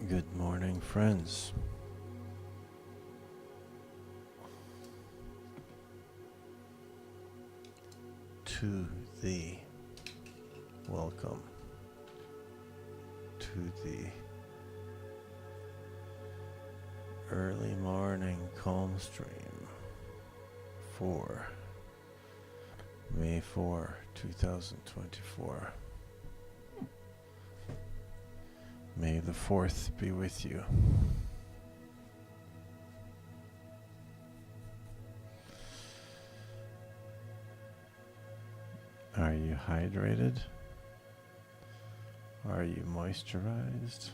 Good morning, friends. To the welcome to the early morning CALMstream for May 4, 2024. May the 4th be with you. Are you hydrated? Are you moisturized?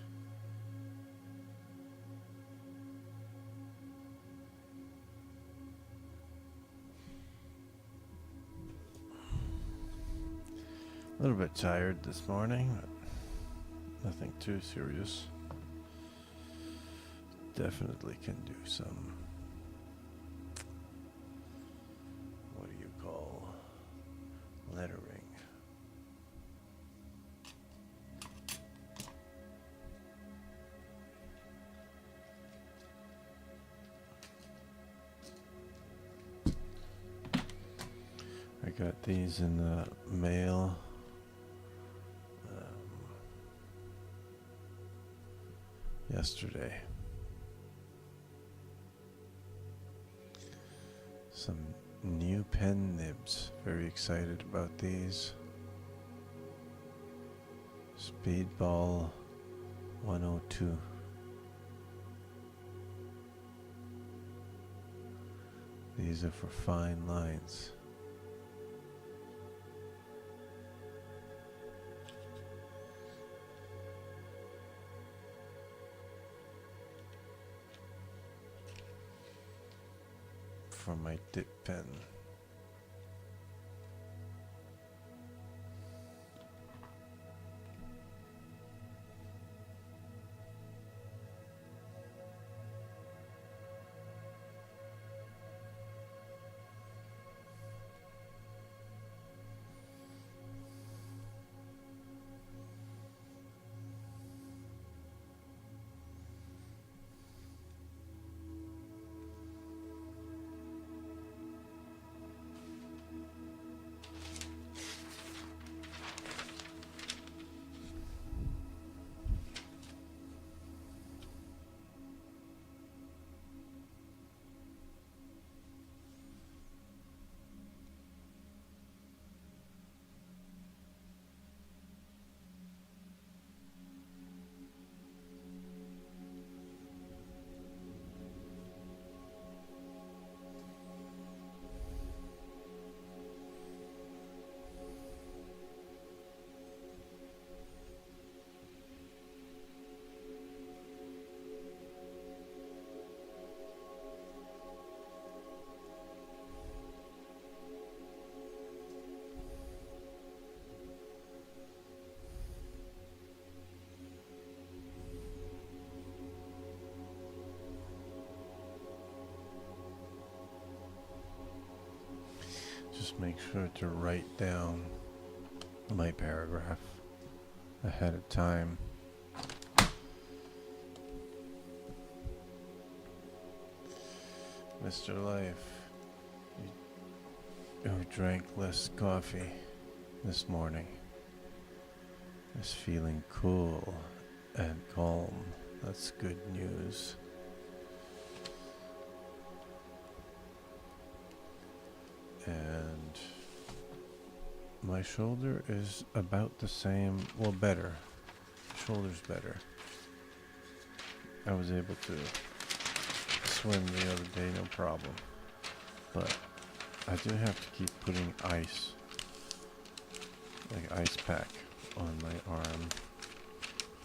A little bit tired this morning, but nothing too serious. Definitely can do some, what do you call, lettering. I got these in the mail. Yesterday. Some new pen nibs. Very excited about these. Speedball 102. These are for fine lines. For my dip pen. Just make sure to write down my paragraph ahead of time. Mr. Life, who drank less coffee this morning, is feeling cool and calm. That's good news. And my shoulder is about the same, well, better. Shoulder's better. I was able to swim the other day, no problem. But I do have to keep putting ice, like ice pack, on my arm.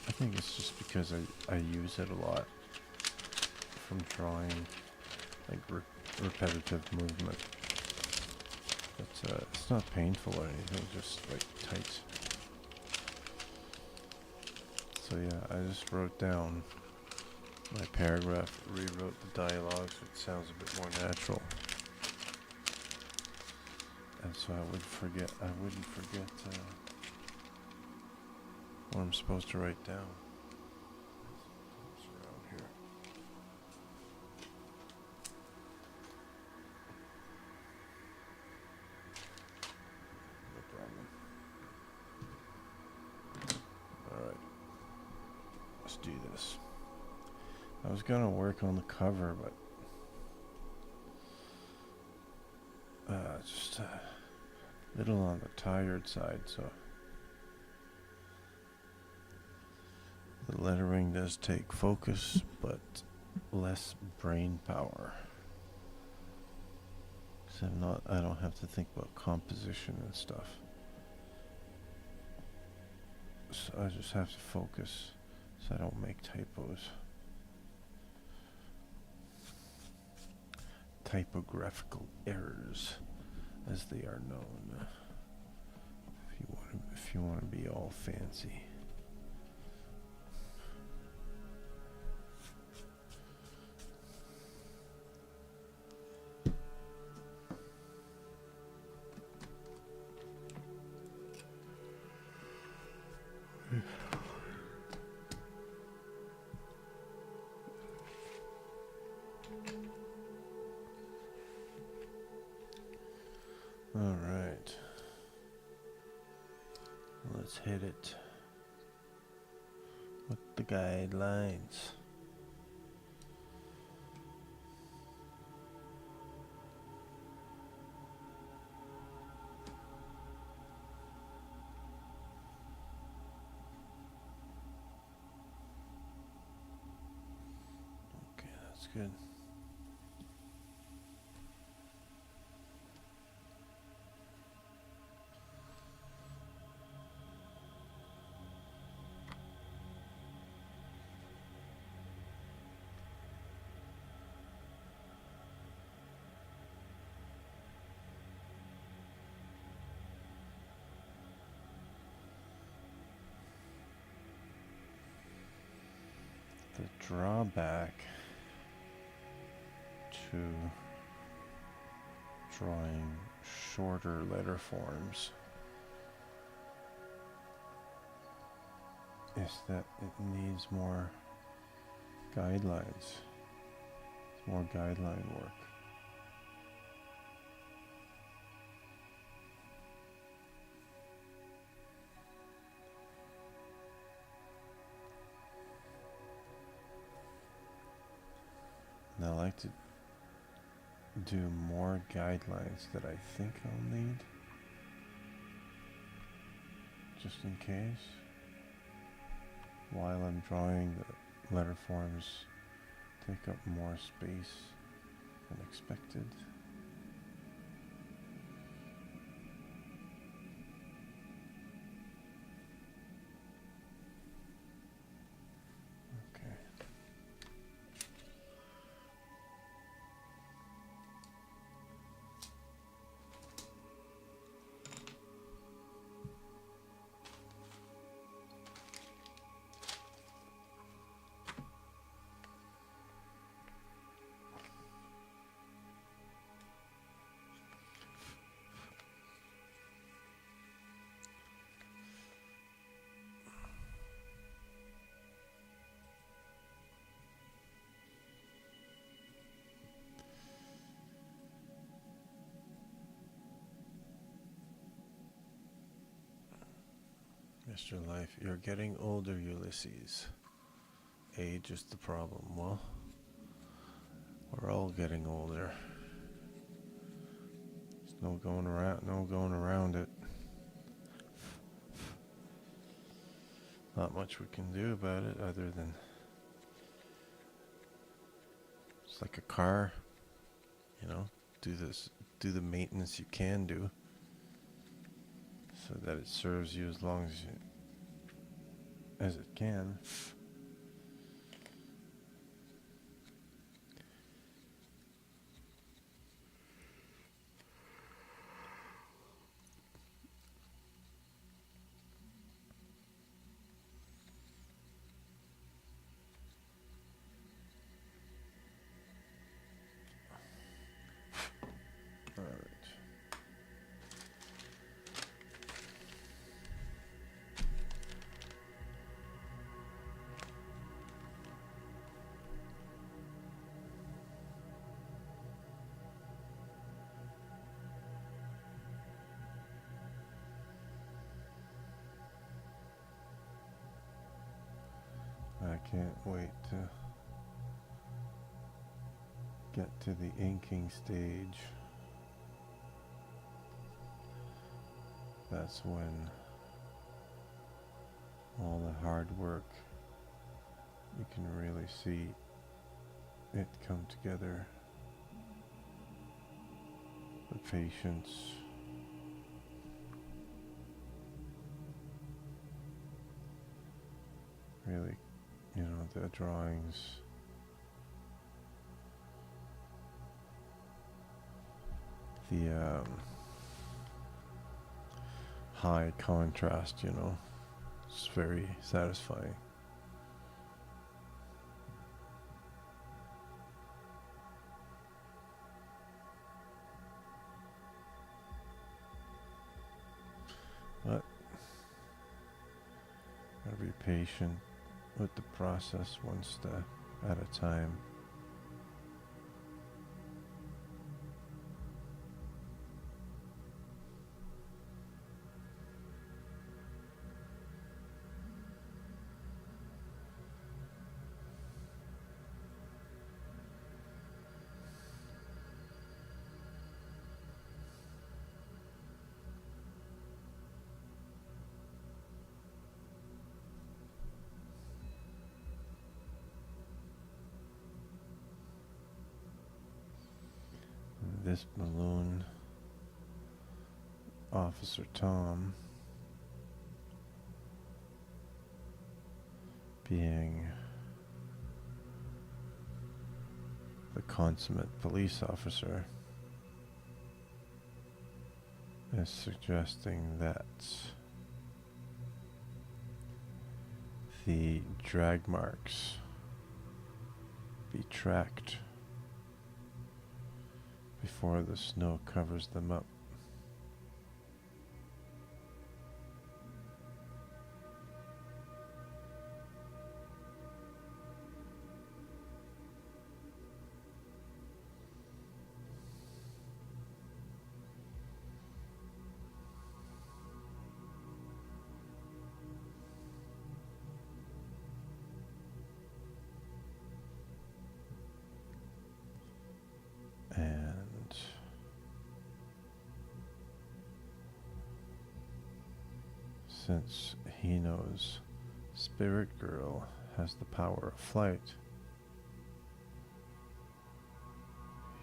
I think it's just because I use it a lot from drawing, like repetitive movement. But it's not painful or anything, just like tight. So yeah, I just wrote down my paragraph, rewrote the dialogue so it sounds a bit more natural. And so I wouldn't forget what I'm supposed to write down. I was gonna work on the cover, but just a little on the tired side, so the lettering does take focus, but less brain power. So I don't have to think about composition and stuff. So I just have to focus so I don't make typos. Typographical errors, as they are known. If you want to be all fancy. All right. Let's hit it with the guidelines. Okay, that's good. The drawback to drawing shorter letter forms is that it needs more guidelines. It's more guideline work. And I like to do more guidelines that I think I'll need, just in case, while I'm drawing the letter forms take up more space than expected. Okay. Mr. Life, you're getting older, Ulysses. Age is the problem. Well, we're all getting older. There's no going around it. Not much we can do about it other than it's like a car, do the maintenance you can do so that it serves you as long as it can. All right. I can't wait to get to the inking stage, that's when all the hard work, you can really see it come together. The patience, really, the drawings, the high contrast, it's very satisfying. But gotta be patient with the process, one step at a time. This balloon, Officer Tom, being the consummate police officer, is suggesting that the drag marks be tracked before the snow covers them up. And since he knows Spirit Girl has the power of flight,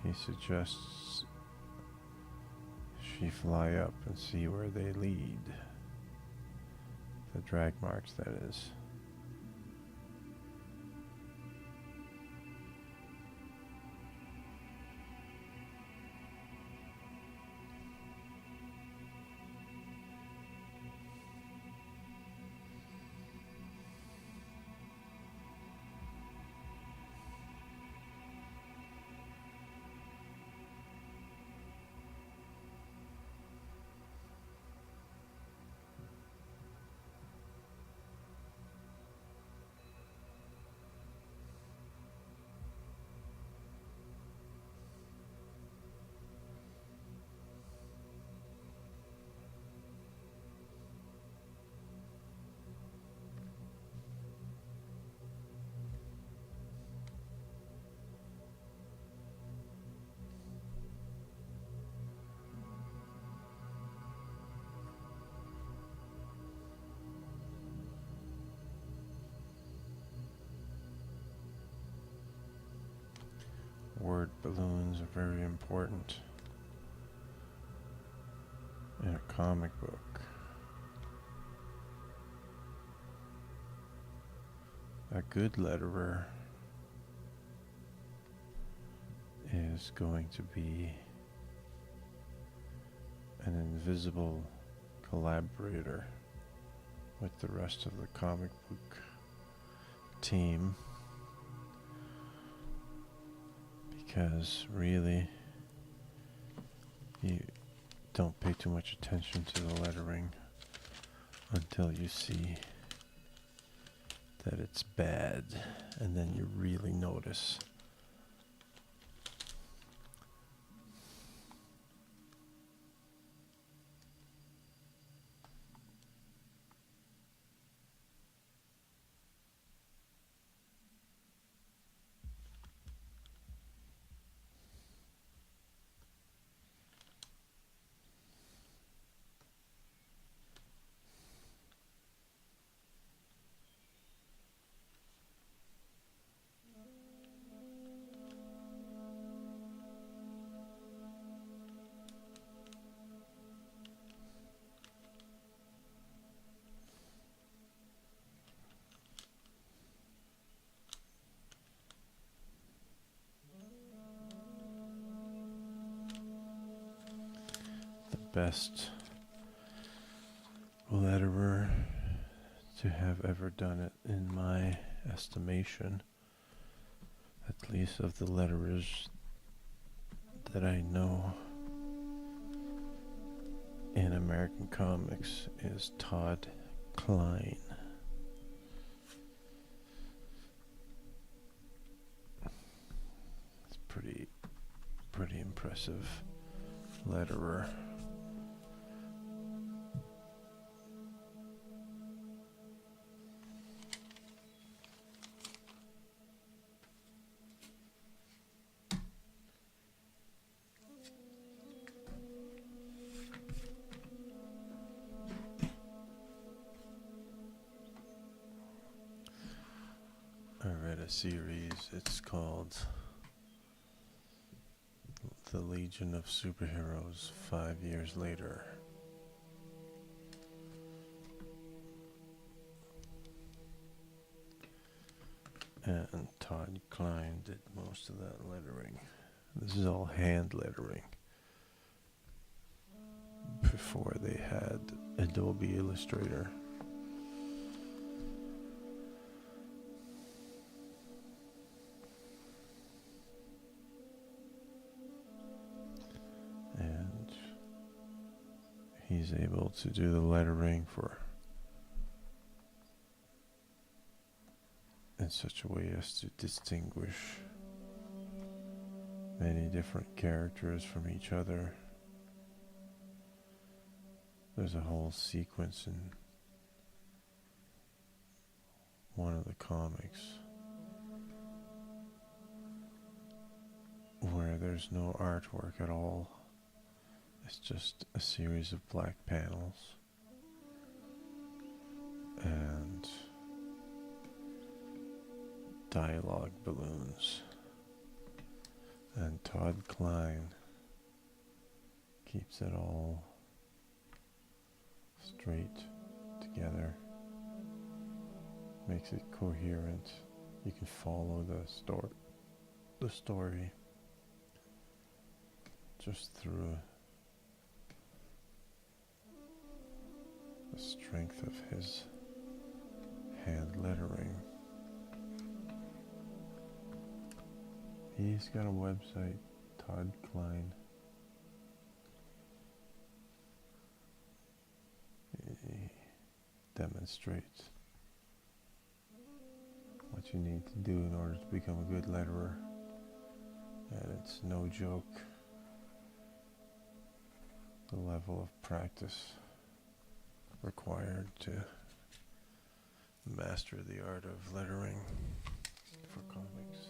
he suggests she fly up and see where they lead. The drag marks, that is. Word balloons are very important in a comic book. A good letterer is going to be an invisible collaborator with the rest of the comic book team, because really you don't pay too much attention to the lettering until you see that it's bad, and then you really notice. best letterer to have ever done it, in my estimation. At least of the letterers that I know in American comics, is Todd Klein. It's pretty impressive letterer. I read a series, it's called The Legion of Superheroes 5 years later. And Todd Klein did most of that lettering. This is all hand lettering. Before they had Adobe Illustrator. And he's able to do the lettering in such a way as to distinguish many different characters from each other. There's a whole sequence in one of the comics where there's no artwork at all. It's just a series of black panels and dialogue balloons. And Todd Klein keeps it all straight together, makes it coherent. You can follow the story just through the strength of his hand lettering. He's got a website, Todd Klein. He demonstrates what you need to do in order to become a good letterer. And it's no joke, the level of practice required to master the art of lettering for comics.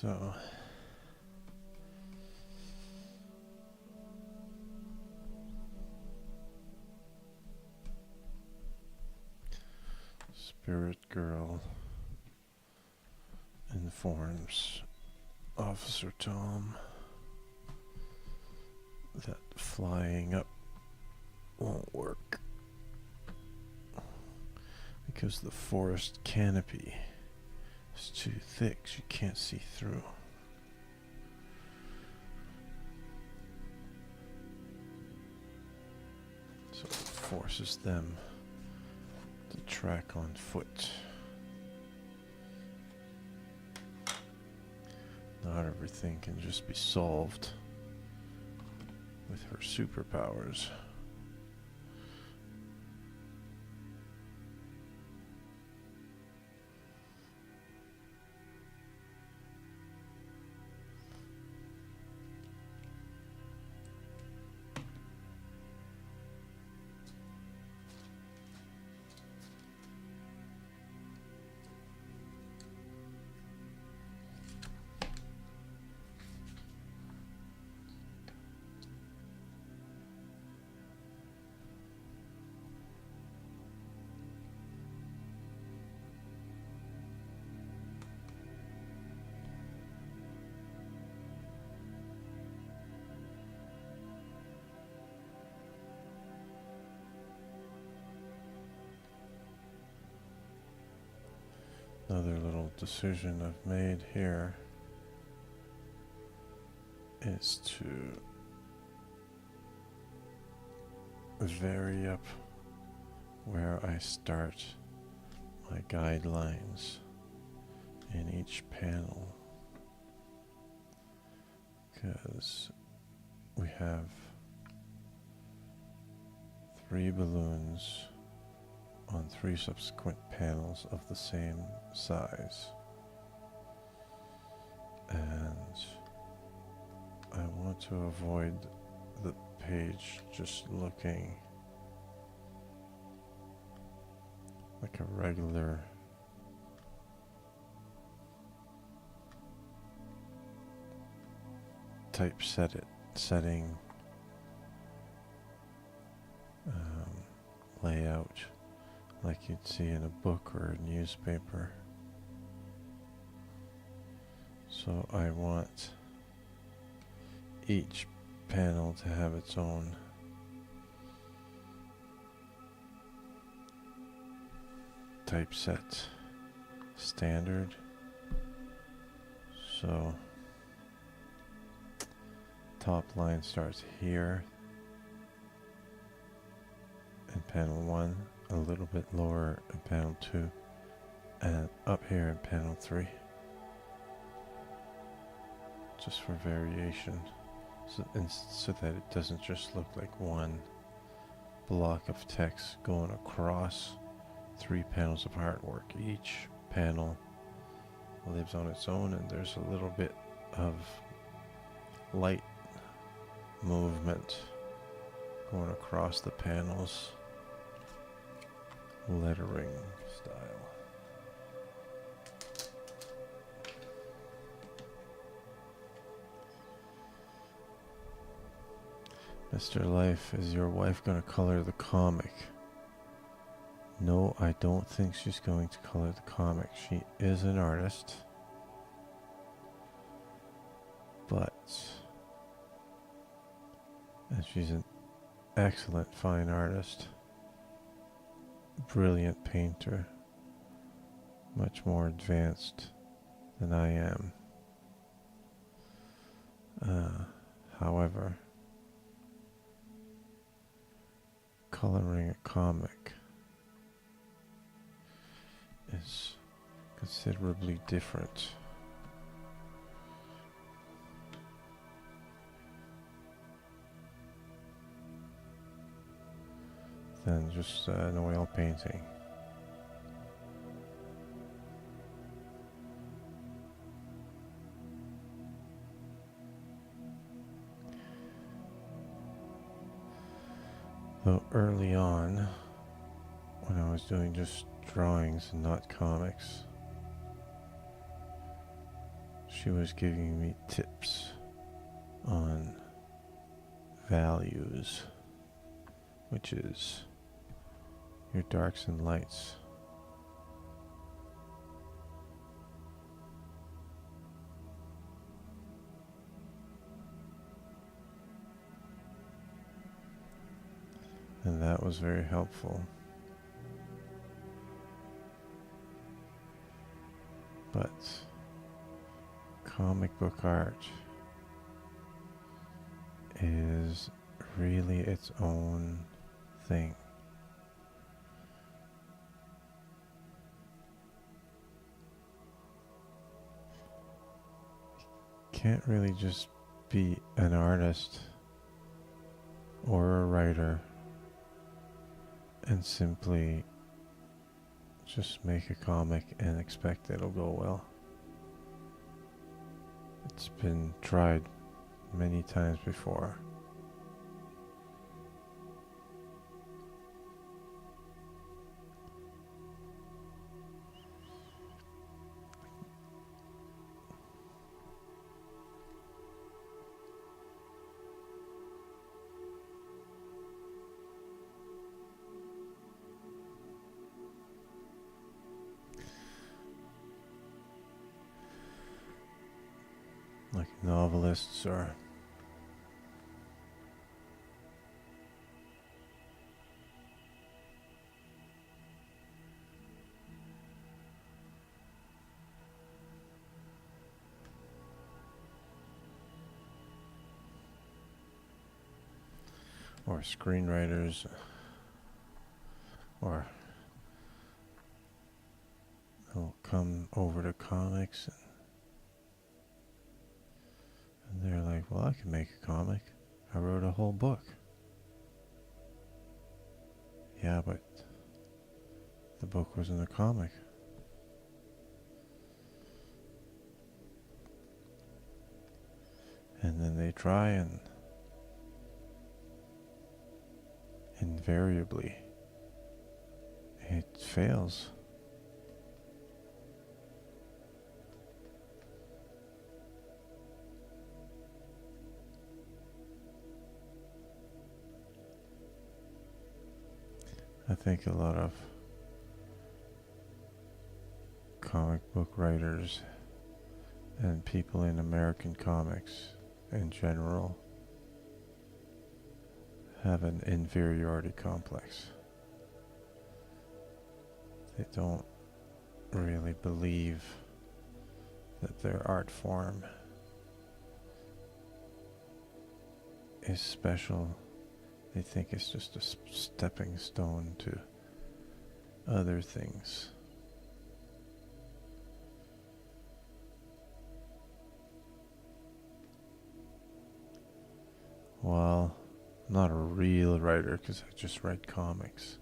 So Spirit Girl informs Officer Tom that flying up won't work because the forest canopy is too thick, so you can't see through. So it forces them to track on foot. Not everything can just be solved with her superpowers. Another little decision I've made here is to vary up where I start my guidelines in each panel, because we have 3 balloons on 3 subsequent panels of the same size, and I want to avoid the page just looking like a regular setting layout like you'd see in a book or a newspaper. So I want each panel to have its own typeset standard. So top line starts here in panel 1, a little bit lower in panel 2, and up here in panel 3, just for variation, so that it doesn't just look like one block of text going across 3 panels of artwork. Each panel lives on its own, and there's a little bit of light movement going across the panels, lettering style. Mr. Life, is your wife going to color the comic? No, I don't think she's going to color the comic. She is an artist, and she's an excellent fine artist, brilliant painter, much more advanced than I am. However, coloring a comic is considerably different than just an oil painting. Though early on, when I was doing just drawings and not comics, she was giving me tips on values, which is your darks and lights. And that was very helpful. But comic book art is really its own thing. Can't really just be an artist or a writer and simply just make a comic and expect it'll go well. It's been tried many times before. Like novelists or screenwriters or they'll come over to comics and they're like, well, I can make a comic. I wrote a whole book. Yeah, but the book wasn't a comic. And then they try and invariably it fails. I think a lot of comic book writers and people in American comics in general have an inferiority complex. They don't really believe that their art form is special. They think it's just a stepping stone to other things. Well, I'm not a real writer because I just write comics.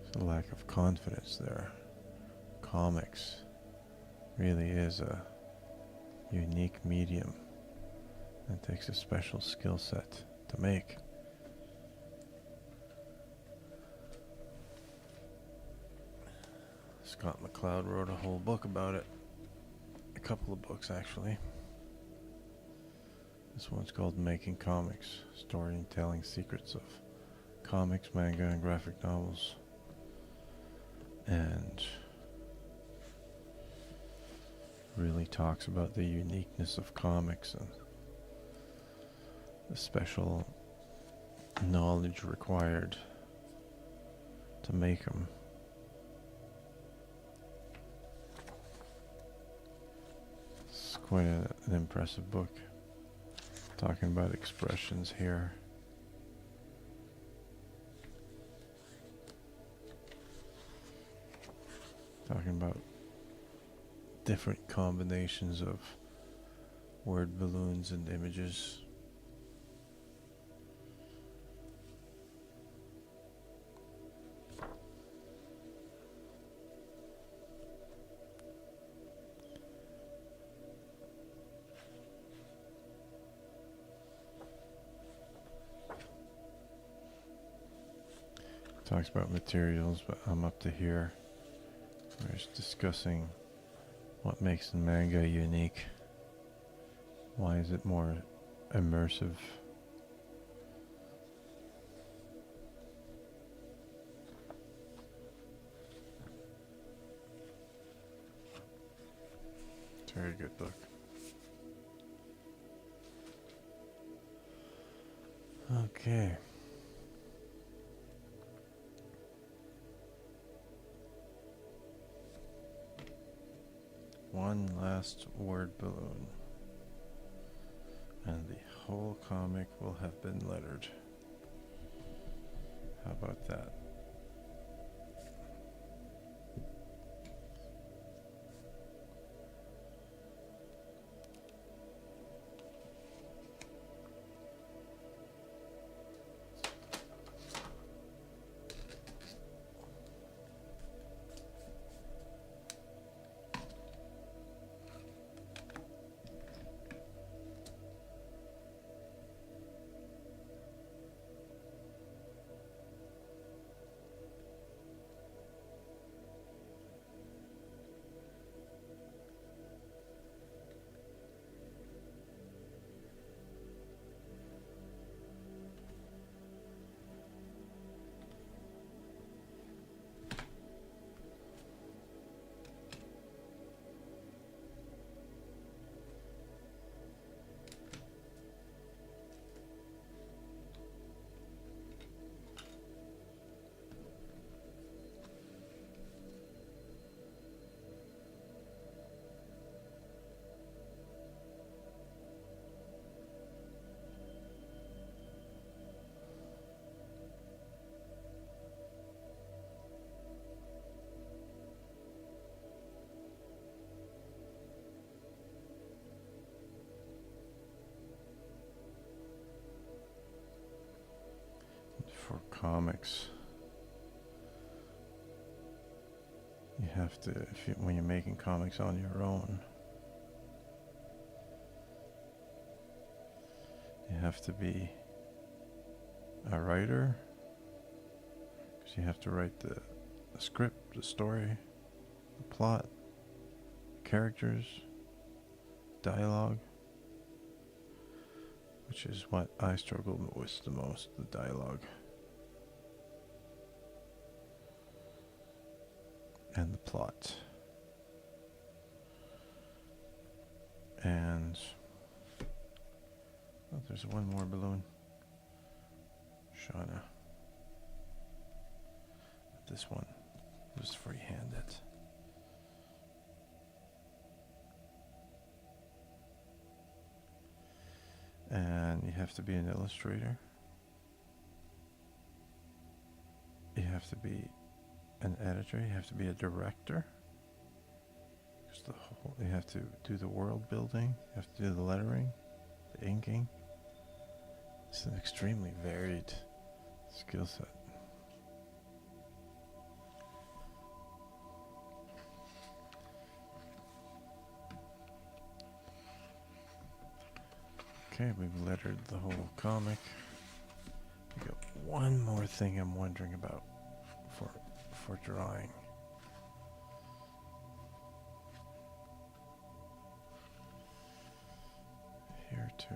There's a lack of confidence there. Comics really is a unique medium and takes a special skill set to make. Scott McCloud wrote a whole book about it. A couple of books, actually. This one's called Making Comics, Storytelling Secrets of Comics, Manga, and Graphic Novels. And really talks about the uniqueness of comics and the special knowledge required to make them. It's quite an impressive book. Talking about expressions here. Talking about different combinations of word balloons and images. talks about materials, but I'm up to here. We're just discussing what makes the manga unique. Why is it more immersive? It's a very good book. Okay. One last word balloon, and the whole comic will have been lettered. How about that? For comics, you have to, when you're making comics on your own, you have to be a writer, because you have to write the script, the story, the plot, characters, dialogue, which is what I struggled with the most, the dialogue. And the plot. And oh, there's one more balloon. Shauna. This one was free-handed. And you have to be an illustrator. You have to be an editor, you have to be a director. You have to do the world building, you have to do the lettering, the inking. It's an extremely varied skill set. Okay, we've lettered the whole comic. We got one more thing I'm wondering about for drawing. Here too.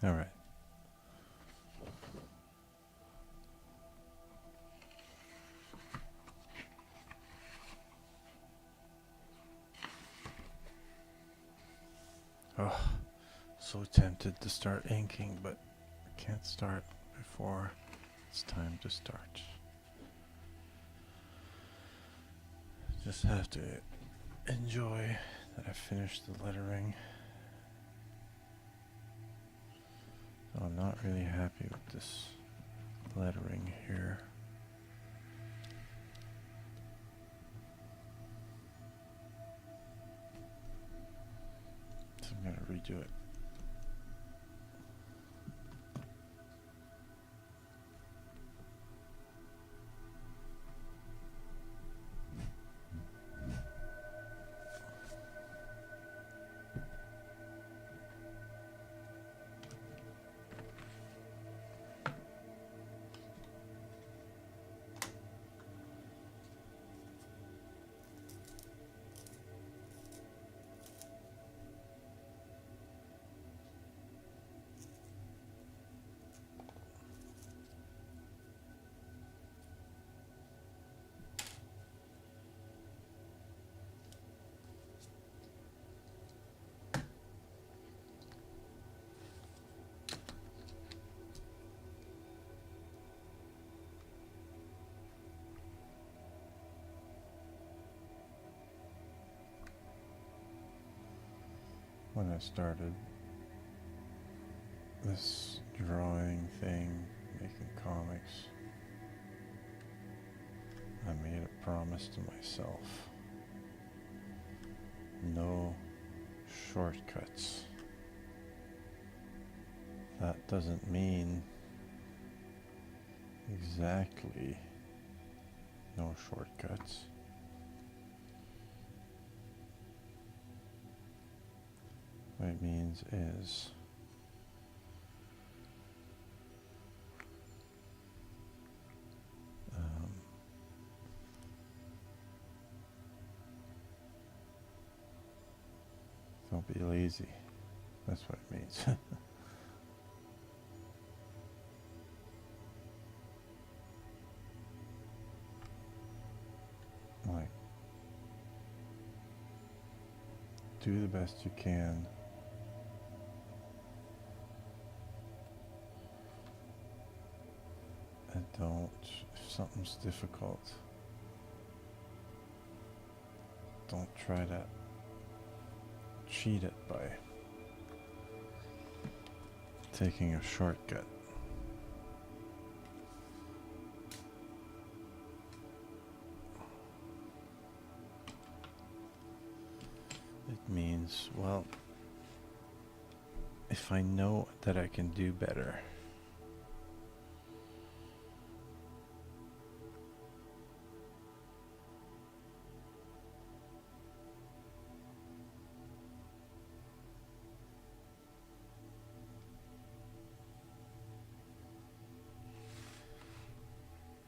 All right. Oh, so tempted to start inking, but I can't start before it's time to start. Just have to enjoy that I finished the lettering. So I'm not really happy with this lettering here. So I'm going to redo it. When I started this drawing thing, making comics, I made a promise to myself. No shortcuts. That doesn't mean exactly no shortcuts. What it means is don't be lazy. That's what it means. Like, do the best you can. And don't, if something's difficult, don't try to cheat it by taking a shortcut. It means, well, if I know that I can do better,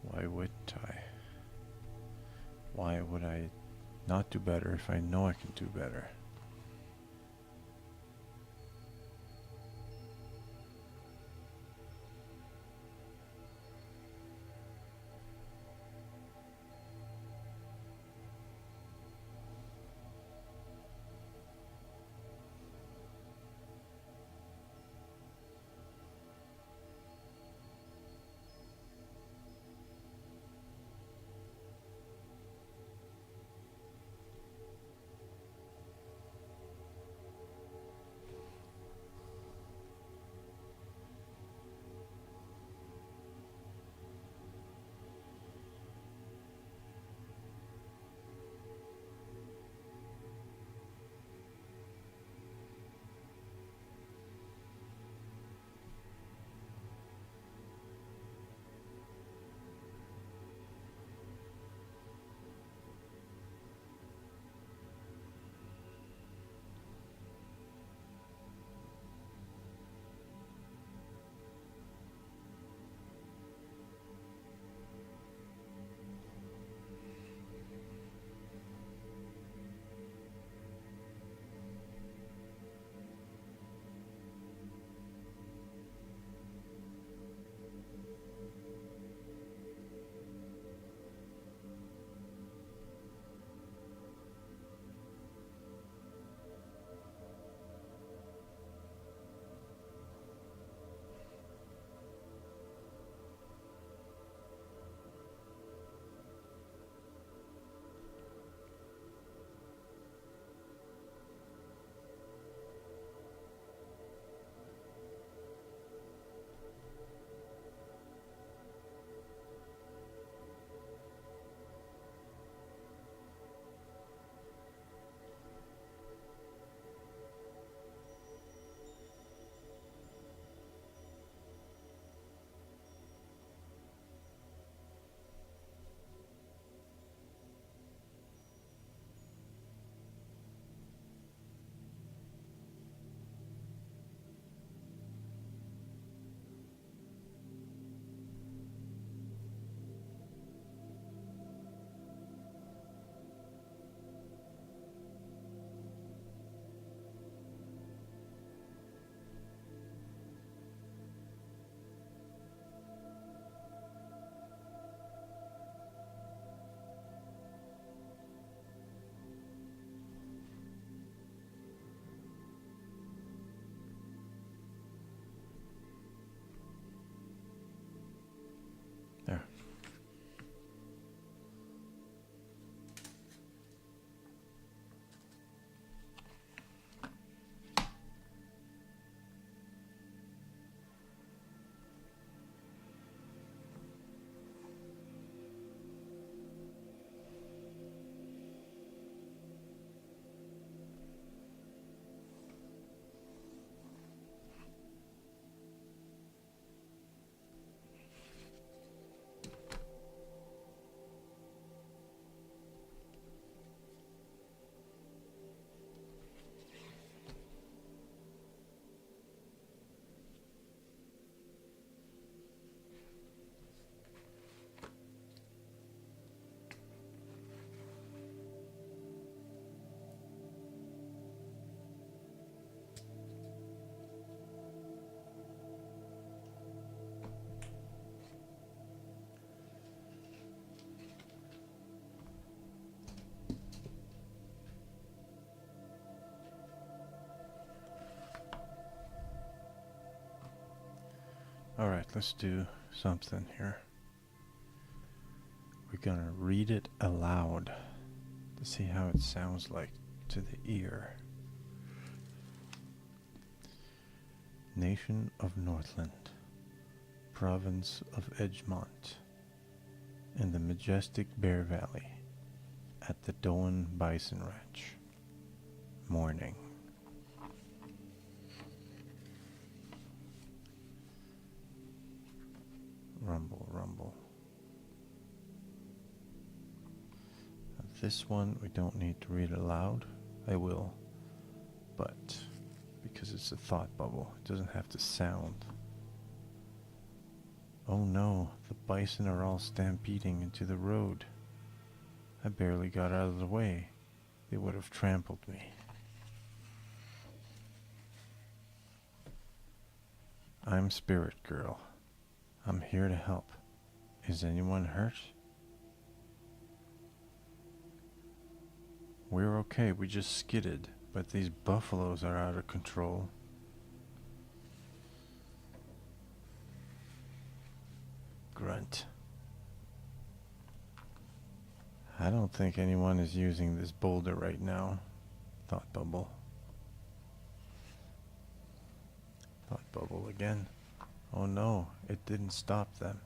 why wouldn't I? Why would I not do better if I know I can do better? Alright, let's do something here. We're gonna read it aloud to see how it sounds like to the ear. Nation of Northland, Province of Edgemont, in the majestic Bear Valley, at the Doan Bison Ranch. Morning. Rumble, rumble. This one we don't need to read aloud. I will, but because it's a thought bubble, it doesn't have to sound. Oh no, the bison are all stampeding into the road. I barely got out of the way. They would have trampled me. I'm Spirit Girl. I'm here to help. Is anyone hurt? We're okay, we just skidded, but these buffaloes are out of control. Grunt. I don't think anyone is using this boulder right now. Thought bubble. Thought bubble again. Oh no, it didn't stop them.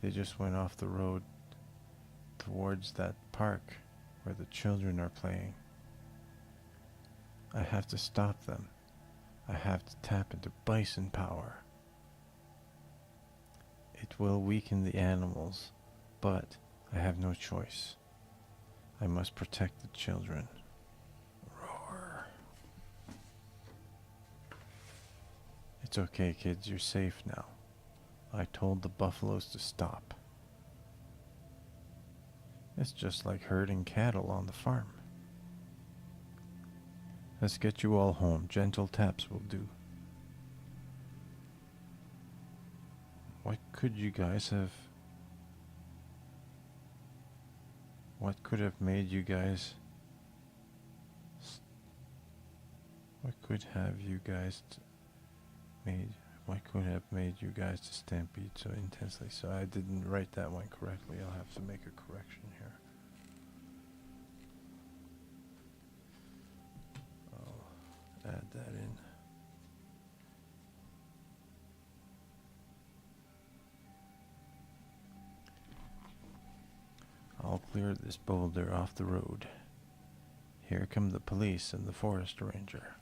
They just went off the road towards that park where the children are playing. I have to stop them. I have to tap into bison power. It will weaken the animals, but I have no choice. I must protect the children. Roar. It's okay, kids, you're safe now. I told the buffaloes to stop. It's just like herding cattle on the farm. Let's get you all home. Gentle taps will do. What could you guys have... What could have made you guys... What could have you guys made... What could have made you guys to stampede so intensely? So I didn't write that one correctly. I'll have to make a correction here. I'll add that in. I'll clear this boulder off the road. Here come the police and the forest ranger.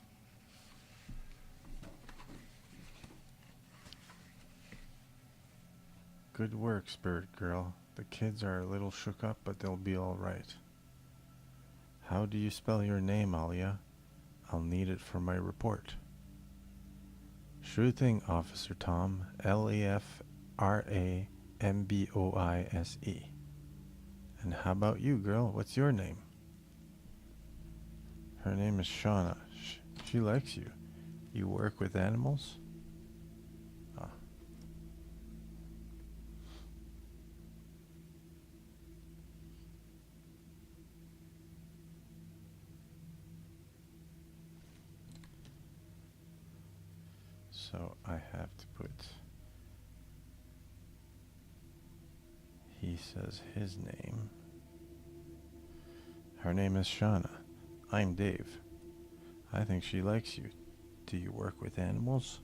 Good work, Spirit Girl. The kids are a little shook up, but they'll be all right. How do you spell your name, Alia? I'll need it for my report. Sure thing, Officer Tom. Leframboise. And how about you, girl? What's your name? Her name is Shauna. She likes you. You work with animals? Ah. So I have to put... He says his name. Her name is Shauna. I'm Dave. I think she likes you. Do you work with animals?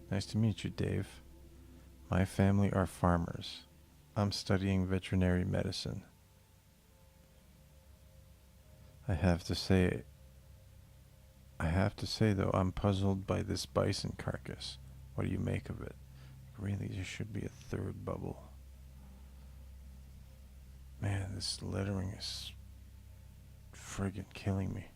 Nice to meet you, Dave. My family are farmers. I'm studying veterinary medicine. I have to say though, I'm puzzled by this bison carcass. What do you make of it? Really, there should be a third bubble. Man, this lettering is friggin' killing me.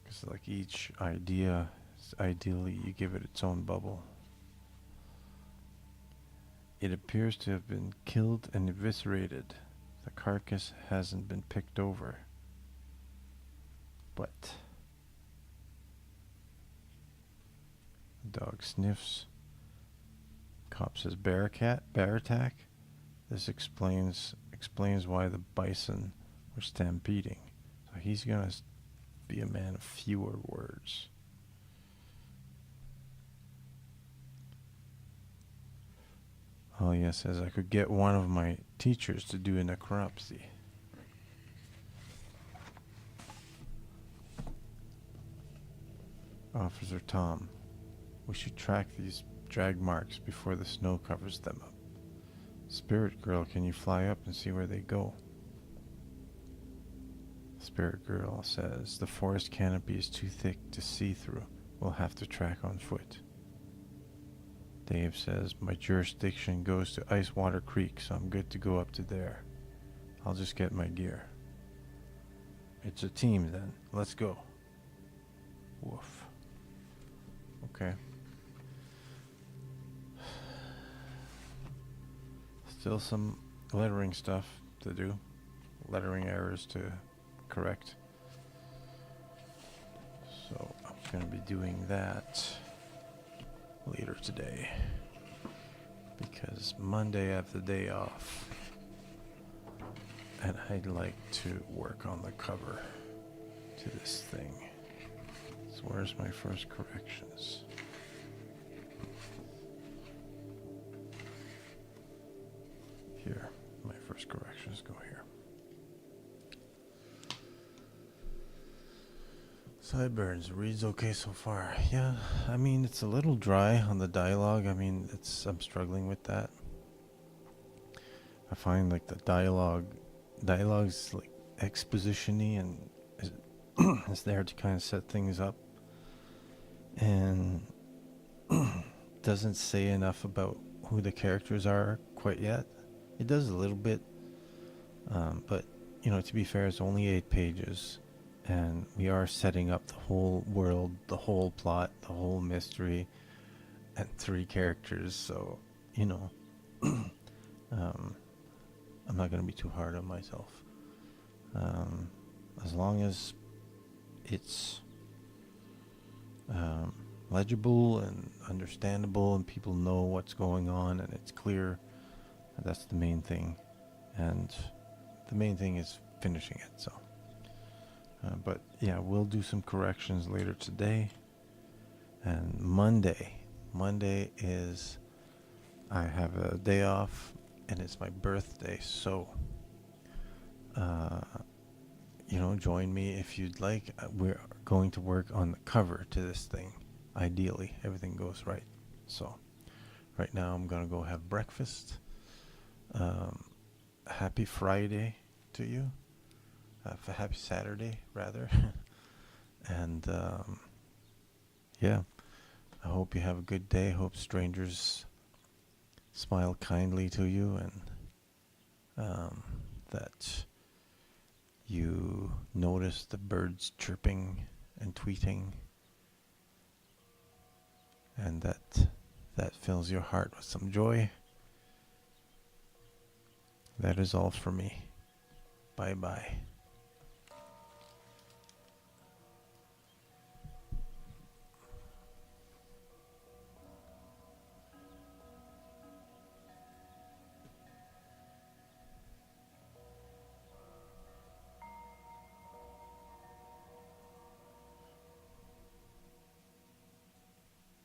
Because like each idea, ideally you give it its own bubble. It appears to have been killed and eviscerated. The carcass hasn't been picked over. But the dog sniffs. Cop says bear attack. This explains why the bison were stampeding. So he's gonna be a man of fewer words. Oh, yes, says I could get one of my teachers to do a necropsy. Officer Tom, we should track these drag marks before the snow covers them up. Spirit Girl, can you fly up and see where they go? Spirit Girl says the forest canopy is too thick to see through. We'll have to track on foot. Dave says my jurisdiction goes to Icewater Creek, so I'm good to go up to there. I'll just get my gear. It's a team then. Let's go. Woof. Okay. Still some lettering stuff to do. Lettering errors to correct. So I'm going to be doing that later today. Because Monday I have the day off. And I'd like to work on the cover to this thing. So where's my first corrections? Here. My first corrections go here. Sideburns reads okay so far. Yeah, I mean it's a little dry on the dialogue. I mean I'm struggling with that. I find like the dialogue's like exposition-y and is there to kind of set things up, and doesn't say enough about who the characters are quite yet. It does a little bit, but you know, to be fair, it's only 8 pages. And we are setting up the whole world, the whole plot, the whole mystery, and 3 characters. So, you know, I'm not going to be too hard on myself. As long as it's legible and understandable and people know what's going on and it's clear, that's the main thing. And the main thing is finishing it, so. But yeah, we'll do some corrections later today. And Monday is, I have a day off and it's my birthday. So, you know, join me if you'd like. We're going to work on the cover to this thing. Ideally, everything goes right. So, right now I'm going to go have breakfast. Happy Friday to you. Happy Saturday, rather. And yeah, I hope you have a good day. Hope strangers smile kindly to you, and that you notice the birds chirping and tweeting, and that fills your heart with some joy. That is all for me. Bye-bye.